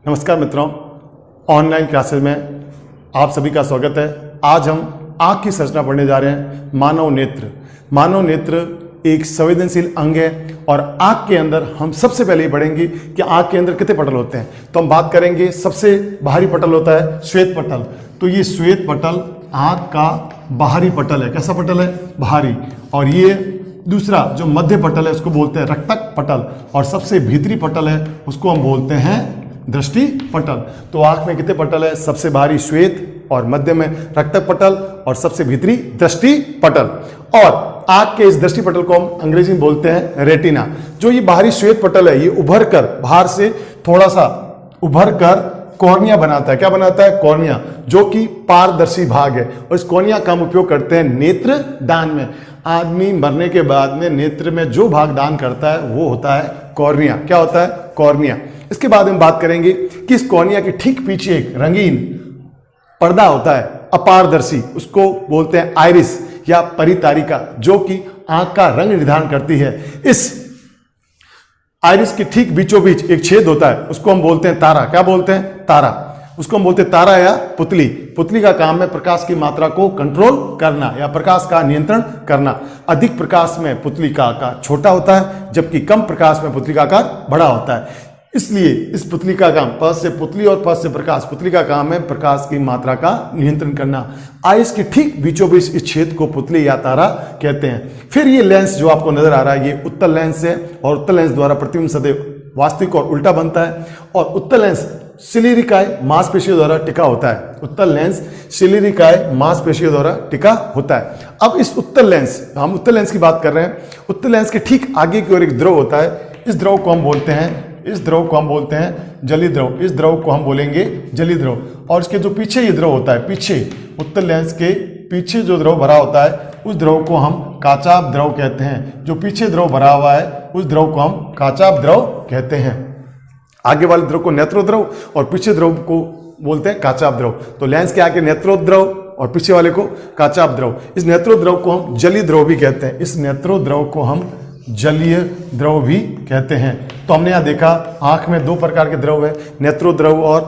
नमस्कार मित्रों, online classes में आप सभी का स्वागत है। आज हम आँख की संरचना पढ़ने जा रहे हैं। मानव नेत्र। मानव नेत्र एक संवेदनशील अंग है और आँख के अंदर हम सबसे पहले ये पढ़ेंगे कि आँख के अंदर कितने पटल होते हैं। तो हम बात करेंगे, सबसे बाहरी पटल होता है श्वेत पटल। तो ये श्वेत पटल आँख का बाहरी पटल है। कैसा पटल है? बाहरी। और ये दूसरा जो मध्य पटल है उसको बोलते हैं रक्तक पटल, और सबसे भीतरी पटल है उसको हम बोलते हैं दृष्टि पटल। तो आंख में कितने पटल है? सबसे बाहरी श्वेत, और मध्य में रक्तक पटल, और सबसे भीतरी दृष्टि पटल। और आंख के इस दृष्टि पटल को हम अंग्रेजी में बोलते हैं रेटिना। जो ये बाहरी श्वेत पटल है ये उभर कर बाहर से थोड़ा सा उभर कर कॉर्निया बनाता है। क्या बनाता है? कॉर्निया, जो कि पारदर्शी भाग है। और इस कॉर्निया का हम उपयोग करते हैं नेत्र दान में। आदमी मरने के बाद में नेत्र में जो भाग दान करता है वो होता है कॉर्निया। क्या होता है? कॉर्निया। इसके बाद हम बात करेंगे कि इस कॉर्निया के ठीक पीछे एक रंगीन पर्दा होता है, अपारदर्शी, उसको बोलते हैं आइरिस या परितारिका, जो कि आंख का रंग निर्धारण करती है। इस आइरिस के ठीक बीचों बीच एक छेद होता है, उसको हम बोलते हैं तारा। क्या बोलते हैं? तारा। उसको हम बोलते हैं तारा या पुतली। पुतली का काम है प्रकाश की मात्रा को कंट्रोल करना या प्रकाश का नियंत्रण करना। अधिक प्रकाश में पुतली का आकार छोटा होता है, जबकि कम प्रकाश में पुतली का आकार बड़ा होता है। इसलिए इस पुतली का काम, प से पुतली और प से प्रकाश, पुतली का काम है प्रकाश की मात्रा का नियंत्रण करना। आइस के ठीक बीचों बीच इस छेद को पुतली या तारा कहते हैं। फिर ये लेंस जो आपको नजर आ रहा है ये उत्तल लेंस है, और उत्तल लेंस द्वारा प्रतिबिंब सदैव वास्तविक और उल्टा बनता है। और उत्तल लेंस शिलीरिकाय मांसपेशियों द्वारा टिका होता है। उत्तल लेंस शिलीरिकाय मांसपेशियों द्वारा टिका होता है। अब इस उत्तल लेंस, हम उत्तल लेंस की बात कर रहे हैं। उत्तल लेंस के ठीक आगे की ओर एक द्रव होता है। इस द्रव को हम बोलते हैं जली द्रव। इस द्रव को हम बोलेंगे जली द्रव। और इसके जो पीछे ये द्रव होता है, पीछे उत्तल लेंस के पीछे जो द्रव भरा होता है उस द्रव को हम काचाभ द्रव कहते हैं। जो पीछे द्रव भरा हुआ है उस द्रव को हम काचाभ द्रव कहते हैं। आगे वाले द्रव को नेत्रोद्रव और पीछे द्रव को बोलते हैं काचाभ द्रव। तो लेंस के आगे नेत्रोद्रव और पीछे वाले को काचाभ द्रव। इस नेत्रोद्रव को हम जलीय द्रव भी कहते हैं। इस नेत्रोद्रव को हम जलीय द्रव भी कहते हैं। तो हमने यहाँ देखा आंख में दो प्रकार के द्रव है, नेत्रोद्रव और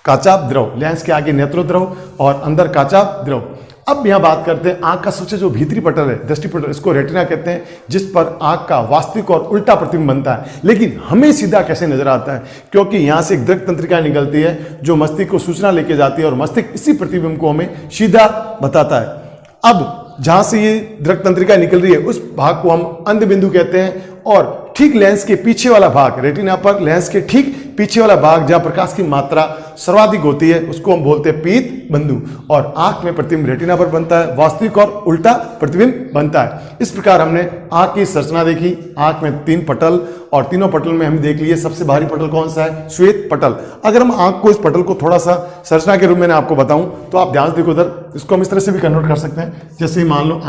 काचाभ द्रव। लेंस के आगे नेत्रोद्रव और अंदर काचाभ द्रव। अब यहाँ बात करते हैं आंख का सबसे जो भीतरी पटल है, दृष्टि पटल, इसको रेटिना कहते हैं, जिस पर आंख का वास्तविक और उल्टा प्रतिबिंब बनता है। लेकिन हमें सीधा कैसे नजर आता है? क्योंकि यहाँ से एक दृक् तंत्रिका निकलती है जो मस्तिष्क को सूचना लेके जाती है, और मस्तिष्क इसी प्रतिबिंब को हमें सीधा बताता है। अब जहां से ये दृक् तंत्रिका निकल रही है उस भाग को हम अंध बिंदु कहते हैं। और ठीक लेंस के पीछे वाला भाग, रेटिना पर लेंस के ठीक पीछे वाला भाग जहां प्रकाश की मात्रा सर्वाधिक होती है उसको हम बोलते हैं पीत बिंदु। और आंख में प्रतिबिंब रेटिना पर बनता है, वास्तविक और उल्टा प्रतिबिंब बनता है। इस प्रकार हमने आंख की संरचना देखी। आंख में तीन पटल, और तीनों पटल में हम देख लिए सबसे भारी पटल कौन सा है? श्वेत पटल। अगर हम आंख को, इस पटल को थोड़ा सा संरचना के रूप में आपको बताऊं तो आप ध्यान से देखो उधर, इसको हम इस तरह से भी कन्वर्ट कर सकते हैं। जैसे मान लो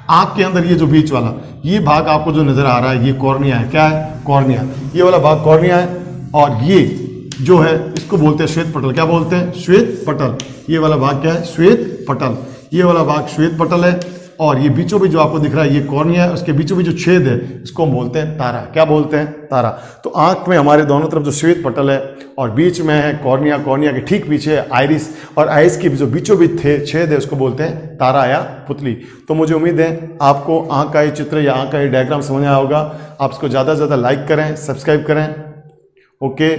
आंख के अंदर ये जो बीच वाला ये भाग आपको जो नजर आ रहा है ये कॉर्निया है। क्या है? कॉर्निया। ये वाला भाग कॉर्निया है, और ये जो है इसको बोलते हैं श्वेत पटल। क्या बोलते हैं? श्वेत पटल। ये वाला भाग क्या है? श्वेत पटल। ये वाला भाग श्वेत पटल है, और ये बीचों बीच जो आपको दिख रहा है ये कॉर्निया है। उसके बीचों बीच जो छेद है इसको हम बोलते हैं तारा। क्या बोलते हैं? तारा। तो आंख में हमारे दोनों तरफ जो श्वेत पटल है और बीच में है कॉर्निया, कॉर्निया के ठीक पीछे है आइरिस, और आइरिस के जो बीचों बीच छेद है उसको बोलते हैं तारा या पुतली। तो मुझे उम्मीद है आपको आंख का ये चित्र या आंख का ये डायग्राम समझ आया होगा। आप इसको ज़्यादा से ज़्यादा लाइक करें, सब्सक्राइब करें। ओके।